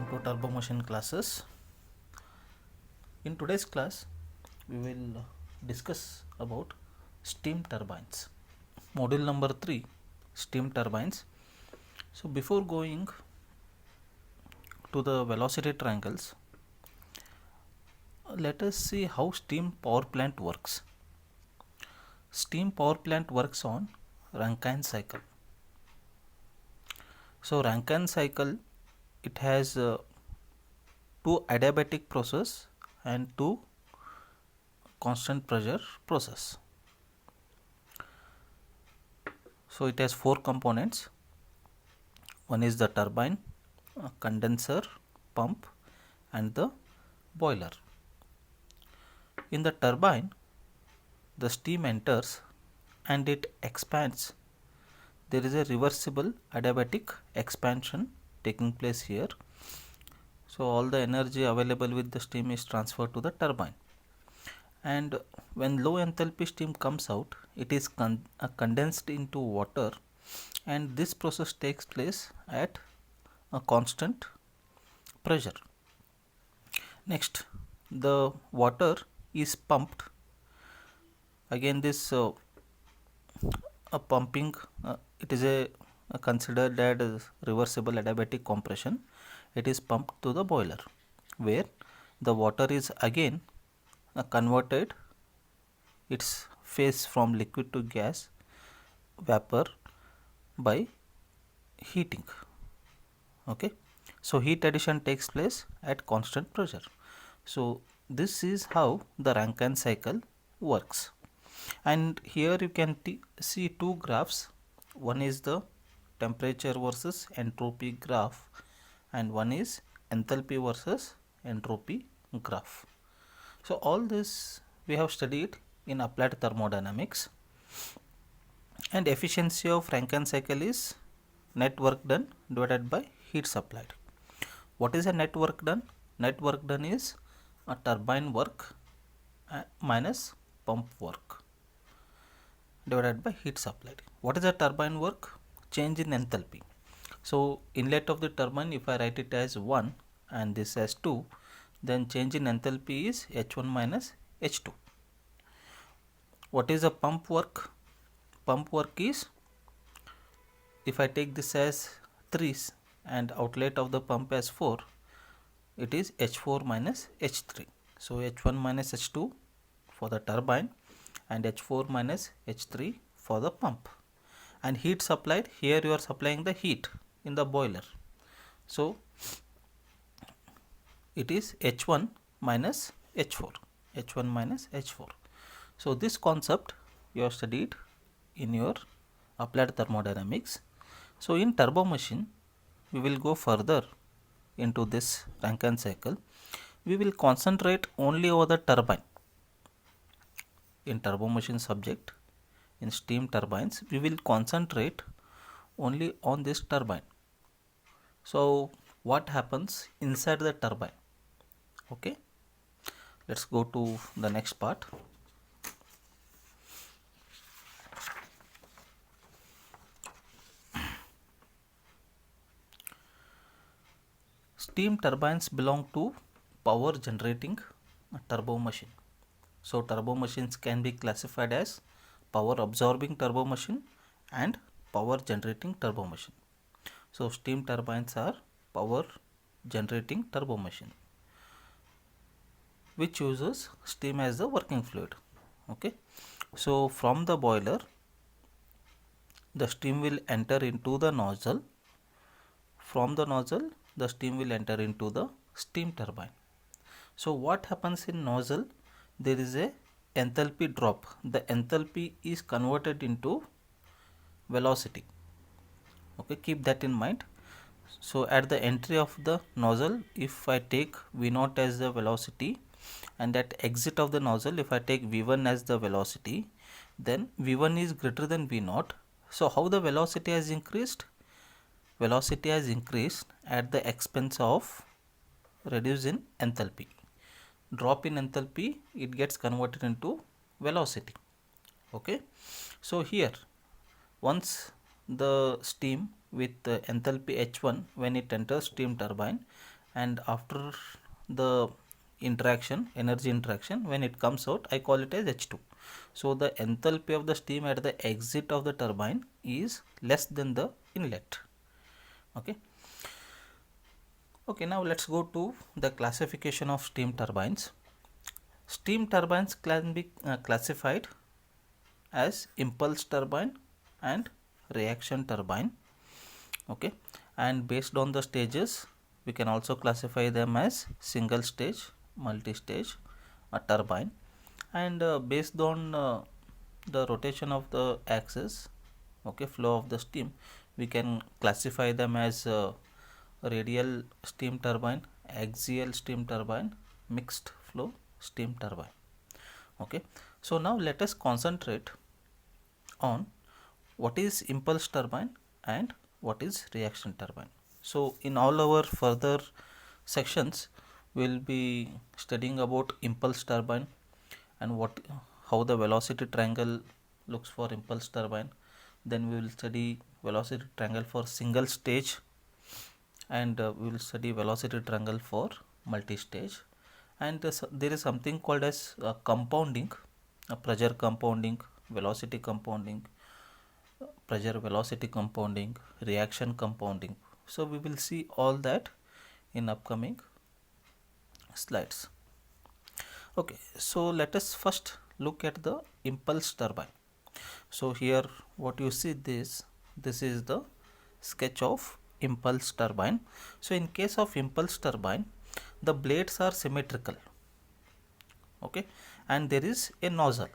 welcome to Turbo Machine classes. In today's class, we will discuss about steam turbines. Module number 3, steam turbines. So before going to the velocity triangles, let us see how steam power plant works. Steam power plant works on Rankine cycle. So Rankine cycle, it has two adiabatic process and two constant pressure process. So it has four components. One is the turbine, condenser, pump and the boiler. In the turbine, the steam enters and it expands. There is a reversible adiabatic expansion taking place here. So all the energy available with the steam is transferred to the turbine. And when low enthalpy steam comes out, it is condensed into water, and this process takes place at a constant pressure. Next, the water is pumped. Again, this pumping, it is a considered as reversible adiabatic compression. It is pumped to the boiler, where the water is again converted its phase from liquid to gas vapor by heating. Okay, so heat addition takes place at constant pressure. So this is how the Rankine cycle works. And here you can see two graphs. One is the temperature versus entropy graph, and one is enthalpy versus entropy graph. So all this we have studied in applied thermodynamics. And efficiency of Rankine cycle is net work done divided by heat supplied. What is a net work done? Net work done is a turbine work minus pump work divided by heat supplied. What is a turbine work? Change in enthalpy. So inlet of the turbine, if I write it as 1 and this as 2, then change in enthalpy is H1 minus H2. What is a pump work? Pump work is, if I take this as 3 and outlet of the pump as 4, it is H4 minus H3. So H1 minus H2 for the turbine and H4 minus H3 for the pump. And heat supplied, here you are supplying the heat in the boiler. So it is H1 minus H4. H1 minus H4. So this concept you have studied in your applied thermodynamics. So in turbo machine, we will go further into this Rankine cycle. We will concentrate only over the turbine. In turbo machine subject, in steam turbines, we will concentrate only on this turbine. So what happens inside the turbine? Okay, let's go to the next part. Steam turbines belong to power generating turbo machine. So turbo machines can be classified as power absorbing turbo machine and power generating turbo machine. So steam turbines are power generating turbo machine which uses steam as the working fluid. Okay, so from the boiler, the steam will enter into the nozzle. From the nozzle, the steam will enter into the steam turbine. So what happens in nozzle? There is a enthalpy drop. The enthalpy is converted into velocity. Okay, keep that in mind. So at the entry of the nozzle, if I take V0 as the velocity, and at exit of the nozzle, if I take V1 as the velocity, then V1 is greater than V0. So how the velocity has increased? Velocity has increased at the expense of reduce in enthalpy. Drop in enthalpy, it gets converted into velocity. Okay, so here once the steam with enthalpy H1, when it enters steam turbine and after the energy interaction, when it comes out, I call it as H2. So the enthalpy of the steam at the exit of the turbine is less than the inlet. Okay, now let's go to the classification of steam turbines. Steam turbines can be classified as impulse turbine and reaction turbine. Okay, and based on the stages, we can also classify them as single stage, multi-stage, a turbine, and based on the rotation of the axis, okay, flow of the steam, we can classify them as radial steam turbine, axial steam turbine, mixed flow steam turbine. Okay, so now let us concentrate on what is impulse turbine and what is reaction turbine. So in all our further sections, we'll be studying about impulse turbine and how the velocity triangle looks for impulse turbine. Then we will study velocity triangle for single stage, and we will study velocity triangle for multi-stage. And there is something called as compounding, pressure compounding, velocity compounding, pressure velocity compounding, reaction compounding. So we will see all that in upcoming slides. Okay, so let us first look at the impulse turbine. So here what you see, this is the sketch of impulse turbine. So in case of impulse turbine, the blades are symmetrical, okay, and there is a nozzle.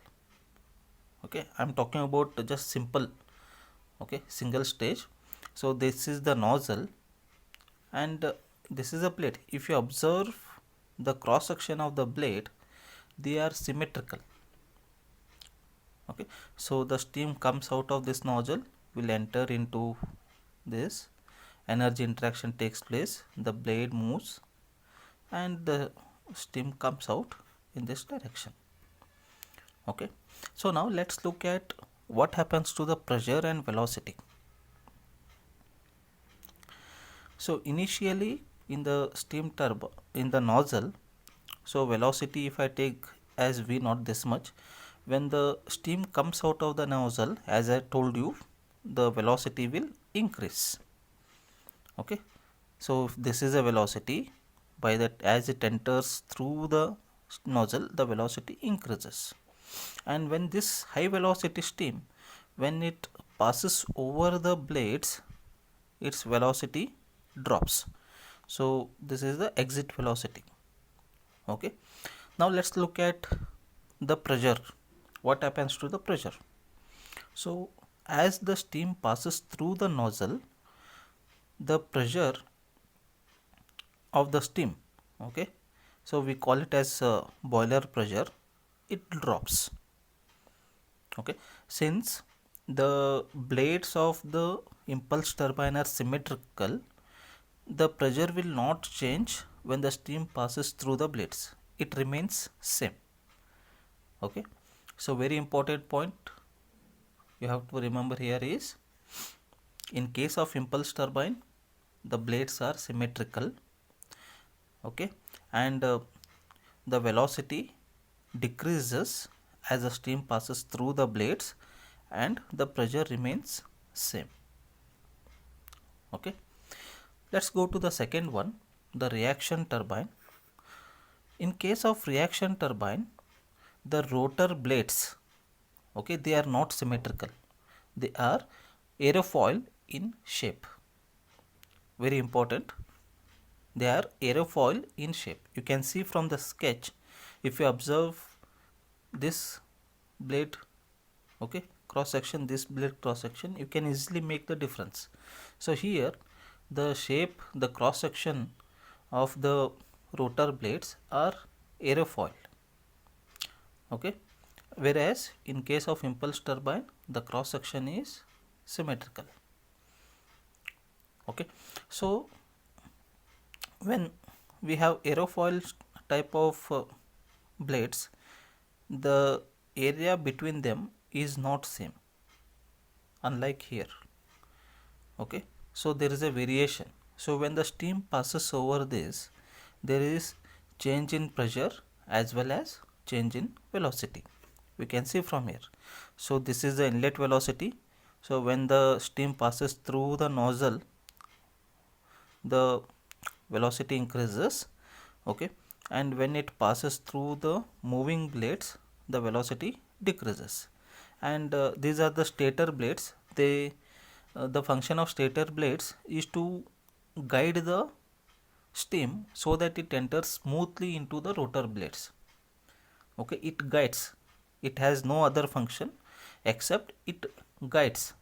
Okay, I'm talking about just simple, okay, single stage. So this is the nozzle, and this is a blade. If you observe the cross section of the blade, they are symmetrical. Okay, so the steam comes out of this nozzle, will enter into this, energy interaction takes place, the blade moves, and the steam comes out in this direction. Okay, so now let's look at what happens to the pressure and velocity. So initially in the steam turbine, in the nozzle, so velocity, if I take as V naught, this much, when the steam comes out of the nozzle, as I told you, the velocity will increase. Okay, so if this is a velocity, by that, as it enters through the nozzle, the velocity increases. And when this high velocity steam, when it passes over the blades, its velocity drops. So this is the exit velocity. Okay, now let's look at the pressure. What happens to the pressure? So as the steam passes through the nozzle, the pressure of the steam, okay, so we call it as boiler pressure, it drops. Okay, since the blades of the impulse turbine are symmetrical, the pressure will not change when the steam passes through the blades, it remains same. Okay, so very important point you have to remember here is, in case of impulse turbine, the blades are symmetrical, okay, and the velocity decreases as the steam passes through the blades, and the pressure remains same. Okay, let's go to the second one, the reaction turbine. In case of reaction turbine, the rotor blades, okay, they are not symmetrical, they are aerofoil in shape. Very important, they are aerofoil in shape. You can see from the sketch, if you observe this blade, okay, cross section, this blade cross section, you can easily make the difference. So here the shape, the cross section of the rotor blades are aerofoil, okay, whereas in case of impulse turbine, the cross section is symmetrical. Okay, so when we have aerofoil type of blades, the area between them is not same, unlike here. Okay, so there is a variation. So when the steam passes over this, there is change in pressure as well as change in velocity. We can see from here. So this is the inlet velocity. So when the steam passes through the nozzle, the velocity increases, okay, and when it passes through the moving blades, the velocity decreases. And these are the stator blades. They the function of stator blades is to guide the steam so that it enters smoothly into the rotor blades. Okay, it guides. It has no other function except it guides.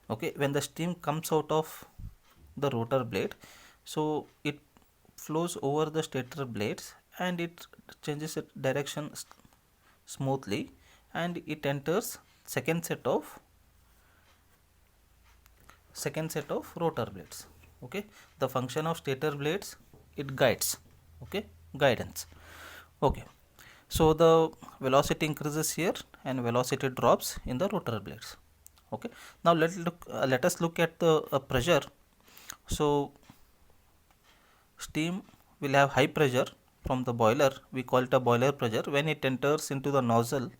Okay, when the steam comes out of the rotor blade, so it flows over the stator blades and it changes its direction smoothly, and it enters second set of rotor blades. Okay, the function of stator blades, it guides. Okay, guidance. Okay, so the velocity increases here and velocity drops in the rotor blades. Okay, now let us look at the pressure. So steam will have high pressure from the boiler. We call it a boiler pressure. When it enters into the nozzle,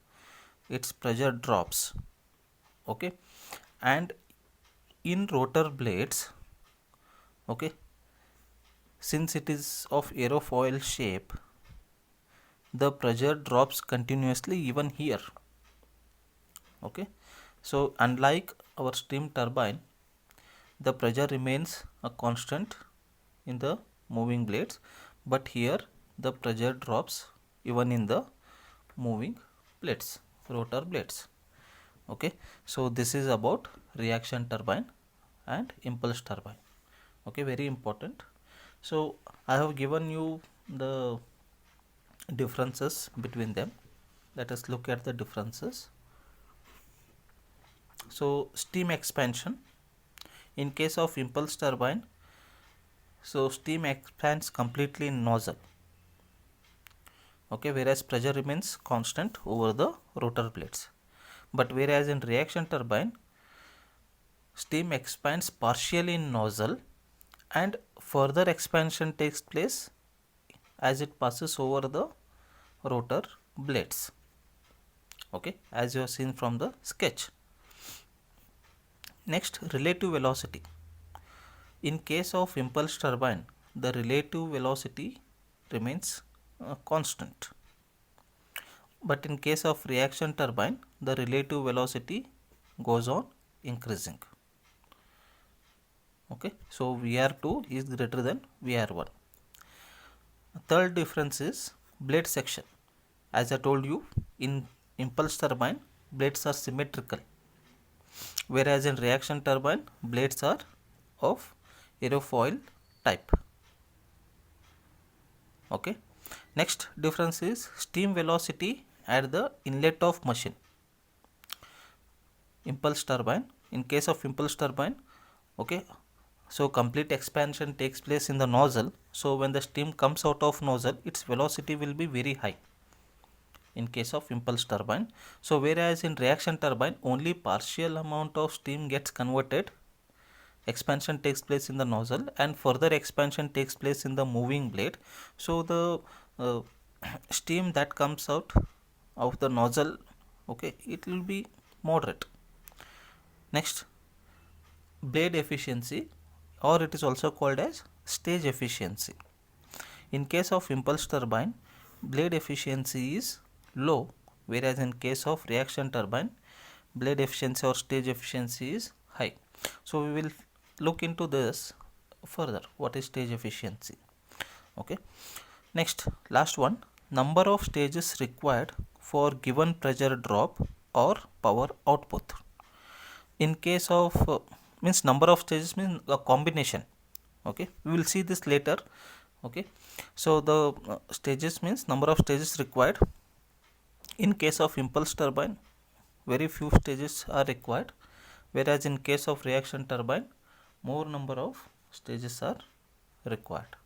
its pressure drops. Okay, and in rotor blades, okay, since it is of aerofoil shape, the pressure drops continuously even here. Okay, so unlike our steam turbine, the pressure remains a constant in the moving blades, but here the pressure drops even in the moving blades, rotor blades. Okay, so this is about reaction turbine and impulse turbine. Okay, very important. So I have given you the differences between them. Let us look at the differences. So steam expansion, in case of impulse turbine, so steam expands completely in nozzle. Okay, whereas pressure remains constant over the rotor blades. But whereas in reaction turbine, steam expands partially in nozzle and further expansion takes place as it passes over the rotor blades. Okay, as you have seen from the sketch. Next, relative velocity. In case of impulse turbine, the relative velocity remains constant. But in case of reaction turbine, the relative velocity goes on increasing. Okay, so VR2 is greater than VR1. Third difference is blade section. As I told you, in impulse turbine, blades are symmetrical, whereas in reaction turbine, blades are of aerofoil type. Okay, next difference is steam velocity at the inlet of machine. Impulse turbine, in case of impulse turbine, okay, so complete expansion takes place in the nozzle. So when the steam comes out of nozzle, its velocity will be very high in case of impulse turbine. So whereas in reaction turbine, only partial amount of steam gets converted, expansion takes place in the nozzle and further expansion takes place in the moving blade. So the steam that comes out of the nozzle, okay, it will be moderate. Next, blade efficiency, or it is also called as stage efficiency. In case of impulse turbine, blade efficiency is low, whereas in case of reaction turbine, blade efficiency or stage efficiency is high. So we will look into this further, what is stage efficiency. Okay, next, last one, number of stages required for given pressure drop or power output. In case of means number of stages means a combination. Okay, we will see this later. Okay, so the stages means number of stages required. In case of impulse turbine, very few stages are required, whereas in case of reaction turbine, more number of stages are required.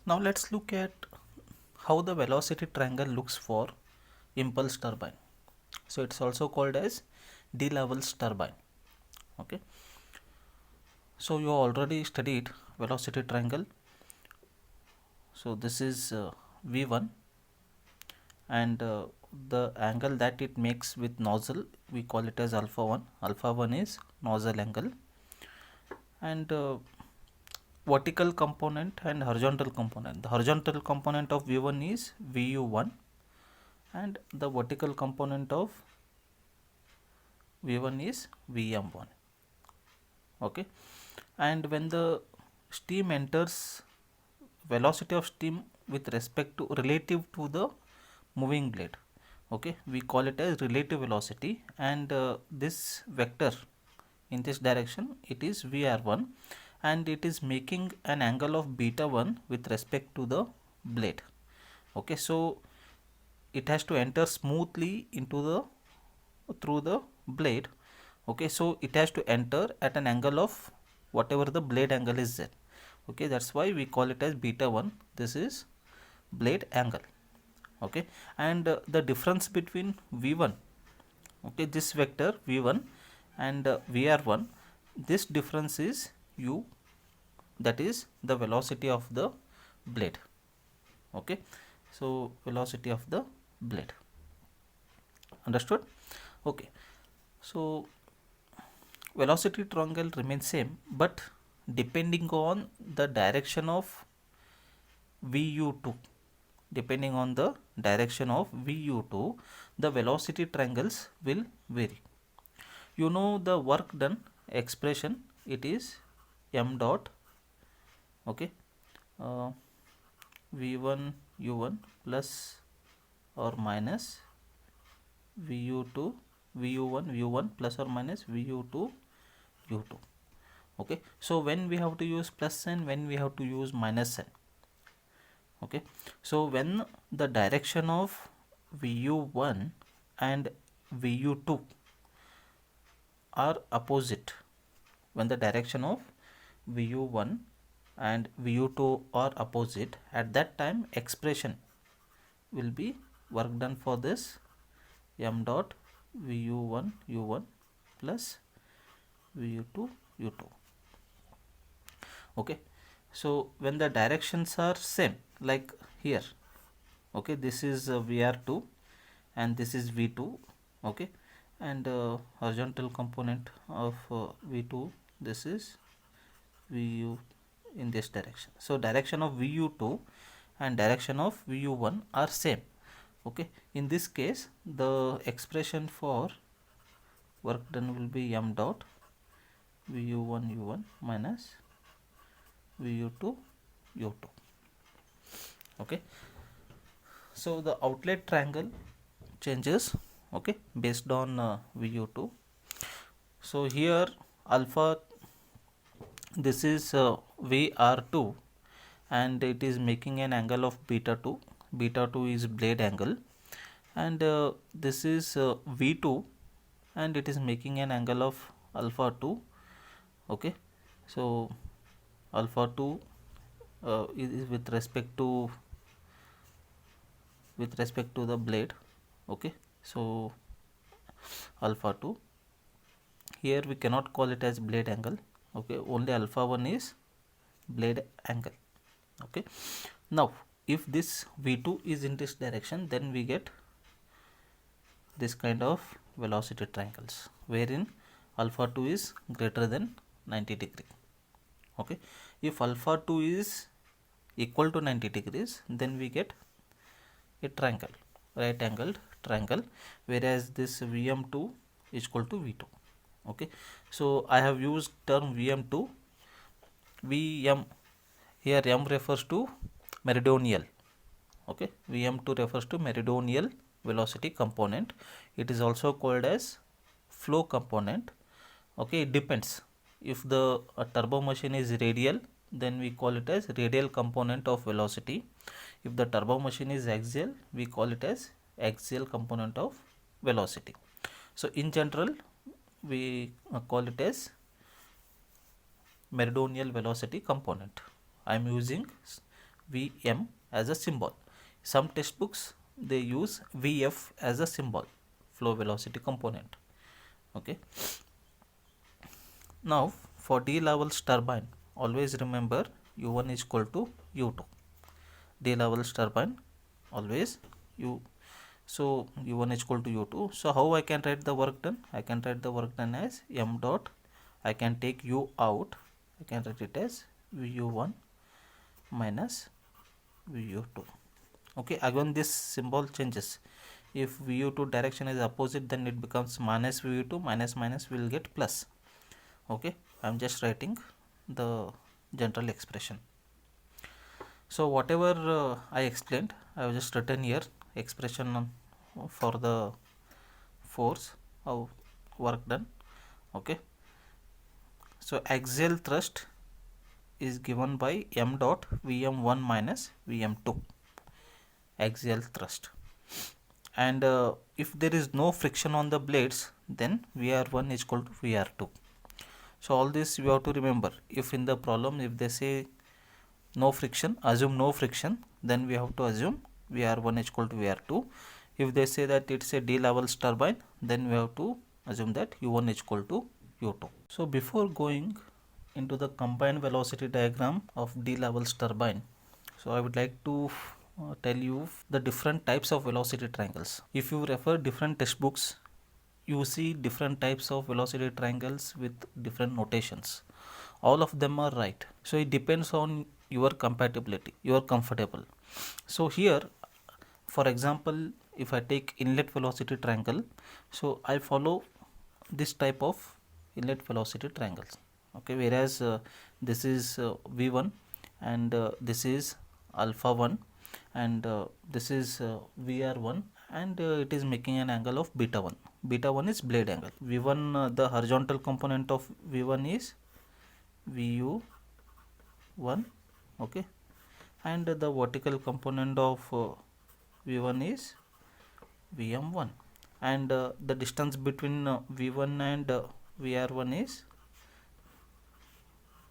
Now let's look at how the velocity triangle looks for impulse turbine. So it's also called as D-LAVALS turbine. Okay, so you already studied velocity triangle. So this is V1, and the angle that it makes with nozzle, we call it as alpha 1. Alpha 1 is nozzle angle, and vertical component and horizontal component. The horizontal component of V1 is VU1, and the vertical component of V1 is VM1. Okay, and when the steam enters, velocity of steam with respect to relative to the moving blade, okay, we call it as relative velocity, and this vector in this direction, it is VR1, and it is making an angle of beta 1 with respect to the blade. Okay, so it has to enter smoothly into the through the blade. Okay, so it has to enter at an angle of whatever the blade angle is there. Okay, that's why we call it as beta 1. This is blade angle. Okay, and the difference between V1, okay, this vector V1 and VR1, this difference is U, that is the velocity of the blade. Okay, so velocity of the blade. Understood? Okay, so velocity triangle remains same, but depending on the direction of VU2, depending on the direction of VU2, the velocity triangles will vary. You know the work done expression, it is m dot, okay, V1 U1 plus or minus VU2 VU1 V1 plus or minus VU2 U2. Okay, so when we have to use plus sign, when we have to use minus sign. Okay, so when the direction of VU1 and VU2 are opposite, when the direction of VU1 and VU2 are opposite, at that time expression will be work done for this m dot VU1 U1 plus VU2 U2. Okay, so when the directions are same, like here, okay, this is VR2 and this is V2, okay, and horizontal component of V2, this is VU in this direction. So direction of VU2 and direction of VU1 are same. Okay, in this case the expression for work done will be m dot VU1 U1 minus VU2 U2. Okay, so the outlet triangle changes, okay, based on VU2. So here alpha, this is VR2, and it is making an angle of beta 2. Beta 2 is blade angle, and this is V2, and it is making an angle of alpha 2. Okay, so alpha 2 is with respect to the blade. Okay, so alpha 2, here we cannot call it as blade angle. Okay, only alpha 1 is blade angle. Okay, now if this V2 is in this direction, then we get this kind of velocity triangles wherein alpha 2 is greater than 90 degree. Okay, if alpha 2 is equal to 90 degrees, then we get a triangle, right angled triangle, whereas this VM2 is equal to V2. Okay, so I have used term VM2. VM, here m refers to meridional. Okay, VM2 refers to meridional velocity component. It is also called as flow component. Okay, it depends. If the turbo machine is radial, then we call it as radial component of velocity. If the turbo machine is axial, we call it as axial component of velocity. So in general, we call it as meridional velocity component. I am using Vm as a symbol. Some textbooks they use Vf as a symbol. flow velocity component. Okay. Now for D-LAVALS turbine, always remember U1 is equal to U2. D-LAVALS turbine, always so U1 is equal to U2. So how I can write the work done? I can write the work done as m dot, I can take U out, I can write it as VU1 minus VU2. Okay, again this symbol changes. If VU2 direction is opposite, then it becomes minus VU2, minus minus will get plus. Okay, I am just writing the general expression. So whatever I explained, I have just written here expression for the force of work done. Okay, so axial thrust is given by m dot Vm1 minus Vm2, axial thrust, and if there is no friction on the blades, then Vr1 is equal to Vr2. So all this you have to remember. If in the problem, if they say no friction, assume no friction, then we have to assume Vr1 is equal to Vr2. If they say that it's a D-LAVALS turbine, then we have to assume that U1 is equal to U2. So before going into the combined velocity diagram of D-LAVALS turbine, so I would like to tell you the different types of velocity triangles. If you refer different textbooks, you see different types of velocity triangles with different notations. All of them are right. So it depends on your compatibility, you are comfortable. So here, for example, if I take inlet velocity triangle, so I follow this type of inlet velocity triangles. Okay, whereas this is V1 and this is alpha 1 and this is Vr1 and it is making an angle of beta 1. Beta 1 is blade angle. V1, the horizontal component of V1 is VU1, okay, and the vertical component of V1 is Vm1, and the distance between V1 and Vr1 is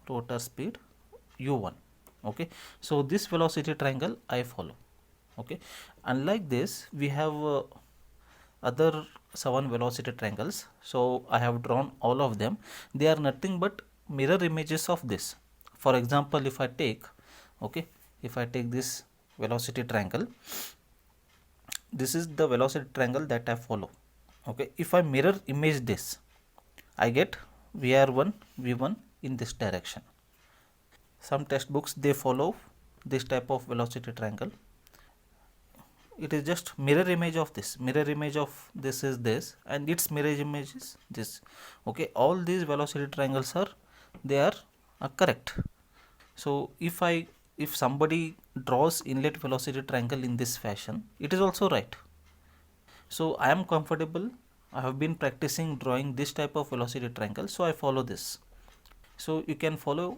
rotor speed U1. Okay, so this velocity triangle I follow. Okay, unlike this, we have other 7 velocity triangles. So I have drawn all of them. They are nothing but mirror images of this. For example, if I take, okay, if I take this velocity triangle, this is the velocity triangle that I follow. Okay, if I mirror image this, I get Vr1 V1 in this direction. Some textbooks, they follow this type of velocity triangle. It is just mirror image of this. Mirror image of this is this, and its mirror image is this. Okay, all these velocity triangles are correct. So if somebody draws inlet velocity triangle in this fashion, it is also right. So I am comfortable. I have been practicing drawing this type of velocity triangle, so I follow this. So you can follow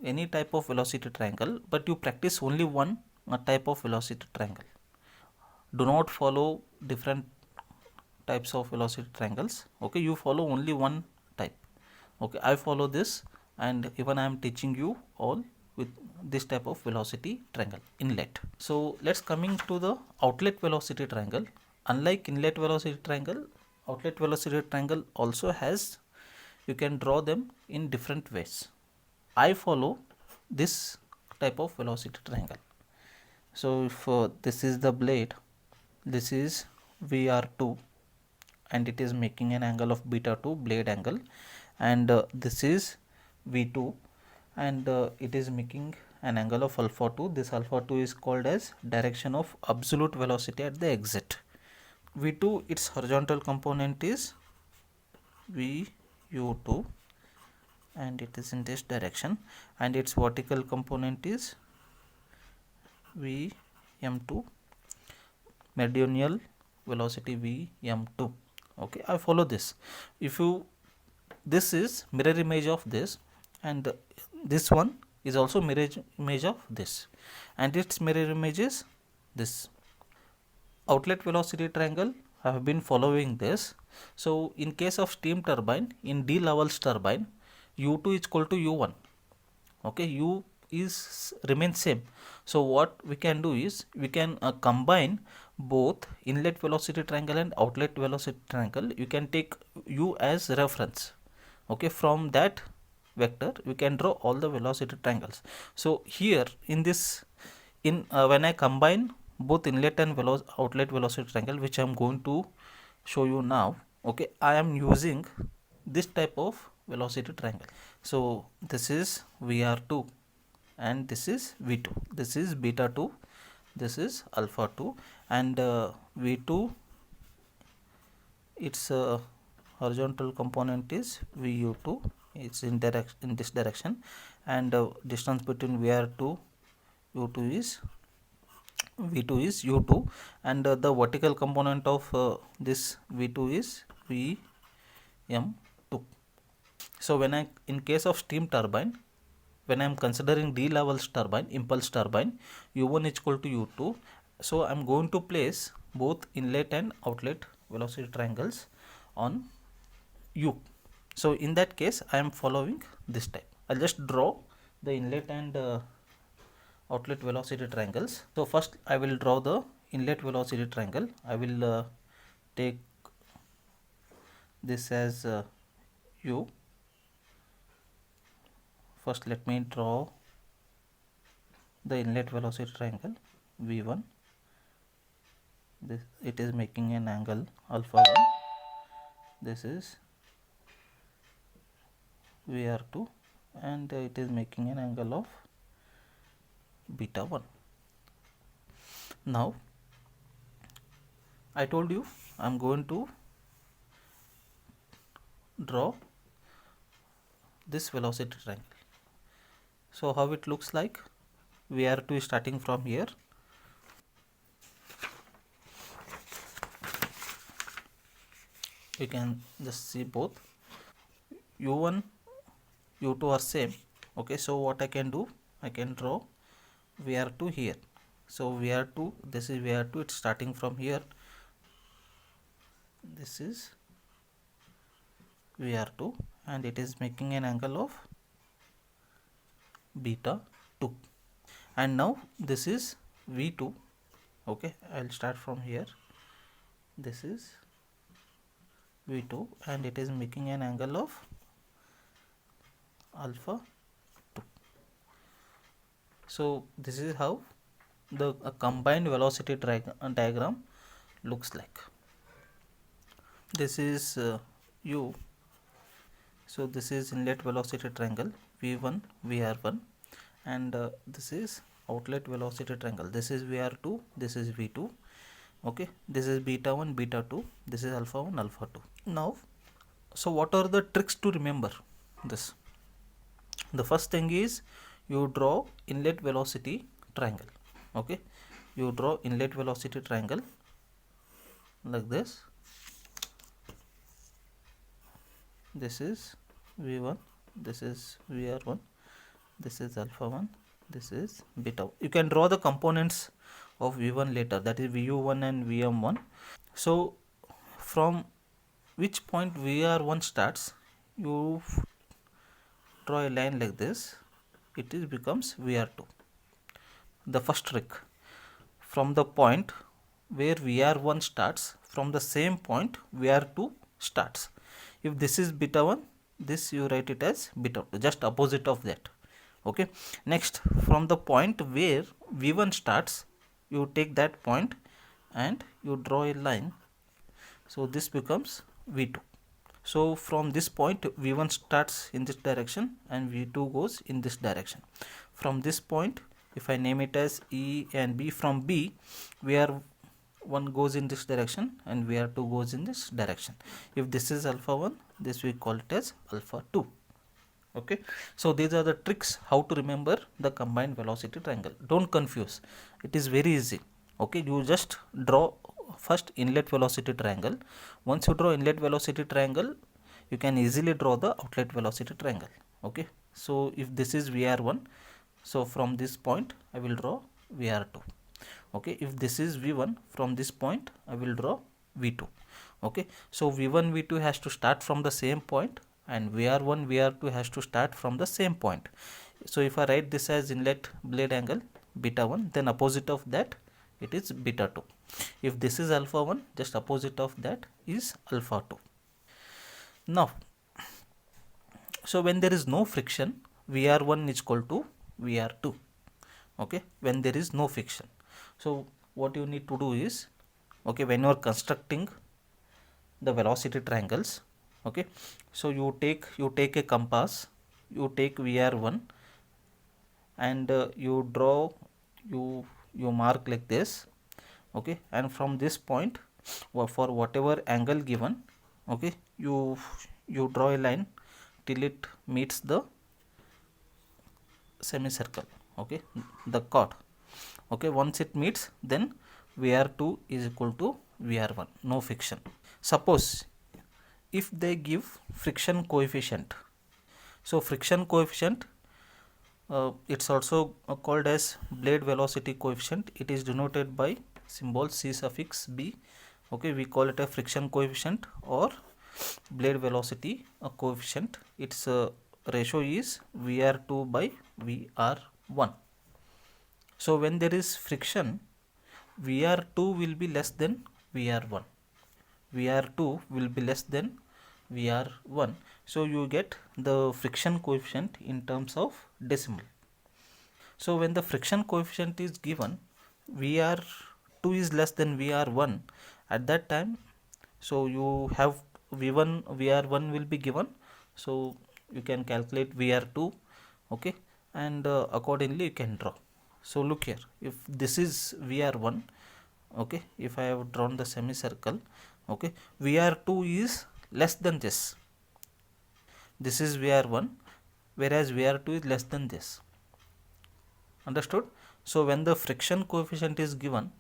any type of velocity triangle, but you practice only one type of velocity triangle. Do not follow different types of velocity triangles. Okay, you follow only one type. Okay, I follow this, and even I am teaching you all with this type of velocity triangle, inlet. So let's coming to the outlet velocity triangle. Unlike inlet velocity triangle, outlet velocity triangle also has, you can draw them in different ways. I follow this type of velocity triangle. So if this is the blade, this is Vr2 and it is making an angle of beta 2, blade angle, and this is V2 and it is making an angle of alpha 2. This alpha 2 is called as direction of absolute velocity at the exit. V2, its horizontal component is VU2 and it is in this direction, and its vertical component is Vm2, meridional velocity Vm2. Okay, I follow this. If you, this is mirror image of this, and this one is also mirror image of this, and its mirror image is this. Outlet velocity triangle, I have been following this. So in case of steam turbine, in D-LAVALS turbine, U2 is equal to U1. Okay, is remain same. So what we can do is we can combine both inlet velocity triangle and outlet velocity triangle. You can take u as reference. Okay, from that vector you can draw all the velocity triangles. So here in this, when I combine both inlet and outlet velocity triangle, which I am going to show you now, okay, I am using this type of velocity triangle. So this is Vr2 and this is V2, this is beta 2, this is alpha 2, and V2, its horizontal component is Vu2, it's in this direction, and distance between Vr2 U2 is V2 is U2, and the vertical component of this V2 is Vm2. So when in case of steam turbine, when I am considering D-LAVALS turbine, impulse turbine, U1 is equal to U2. So I am going to place both inlet and outlet velocity triangles on U. So in that case I am following this type. I'll just draw the inlet and outlet velocity triangles. So first I will draw the inlet velocity triangle. I will take this as U. First let me draw the inlet velocity triangle V1. This, it is making an angle alpha 1. This is Vr2 and it is making an angle of beta 1. Now I told you I am going to draw this velocity triangle. So how it looks like, Vr2 is starting from here, you can just see both U1 U2 are same. Okay, so what I can do, I can draw Vr2 here. So Vr2, this is Vr2, it's starting from here, this is Vr2 and it is making an angle of beta 2. And now this is V2. Okay, I'll start from here, this is V2 and it is making an angle of alpha 2. So this is how the combined velocity diagram looks like. This is U. So this is inlet velocity triangle V1 Vr1 and this is outlet velocity triangle, this is Vr2, this is V2. Okay, this is beta 1 beta 2, this is alpha 1 alpha 2. Now, so what are the tricks to remember this? The first thing is you draw inlet velocity triangle. Okay, you draw inlet velocity triangle like this. This is V1, this is Vr1, this is alpha 1, this is beta 1. You can draw the components of V1 later, that is Vu1 and Vm1. So from which point Vr1 starts, you draw a line like this, it is becomes Vr2. The first trick, from the point where Vr1 starts, from the same point Vr2 starts. If this is beta 1, this you write it as beta 2, just opposite of that. Okay, next from the point where V1 starts, you take that point and you draw a line, so this becomes V2. So from this point V1 starts in this direction and V2 goes in this direction. From this point, if I name it as E and B, from B Vr1 goes in this direction and Vr2 goes in this direction. If this is alpha 1, this we call it as alpha 2. Okay, so these are the tricks how to remember the combined velocity triangle. Don't confuse, it is very easy. Okay, you just draw first inlet velocity triangle. Once you draw inlet velocity triangle, you can easily draw the outlet velocity triangle. Okay, so if this is Vr1, so from this point I will draw Vr2. Okay, if this is V1, from this point I will draw V2. Okay, so V1 V2 has to start from the same point and Vr1 Vr2 has to start from the same point. So if I write this as inlet blade angle beta 1, then opposite of that it is beta 2. If this is alpha 1, just opposite of that is alpha 2. Now, so when there is no friction, VR1 is equal to VR2. Okay, when there is no friction. So what you need to do is, okay, when you are constructing the velocity triangles, okay, so you take a compass, you take VR1, and you mark like this, okay, and from this point, for whatever angle given, okay, you draw a line till it meets the semicircle, okay, the chord, okay. Once it meets, then VR2 is equal to VR1, no friction. Suppose if they give friction coefficient, so friction coefficient, it's also called as blade velocity coefficient. It is denoted by symbol C suffix B, okay. We call it a friction coefficient or blade velocity coefficient. Its ratio is VR2 by VR1. So when there is friction, VR2 will be less than VR1. VR2 will be less than VR1. So you get the friction coefficient in terms of decimal. So when the friction coefficient is given, VR2 is less than VR1, at that time, so you have V1, VR1 will be given, so you can calculate VR2, okay, and accordingly you can draw. So look here, if this is VR1, okay, if I have drawn the semicircle, okay, VR2 is less than this. This is VR1, whereas VR2 is less than this. Understood? So when the friction coefficient is given,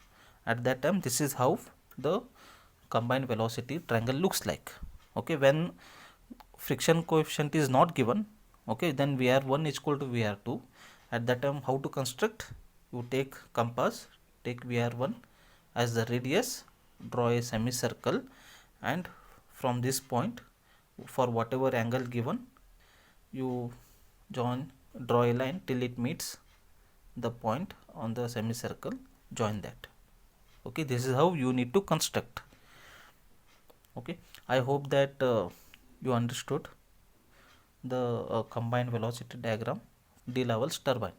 at that time, this is how the combined velocity triangle looks like. Okay, when friction coefficient is not given, okay, then VR1 is equal to VR2. At that time, how to construct? You take compass, take VR1 as the radius, draw a semicircle, and from this point, for whatever angle given, you draw a line till it meets the point on the semicircle, join that. Okay, this is how you need to construct. Okay, I hope that you understood the combined velocity diagram, D-LAVALS turbine.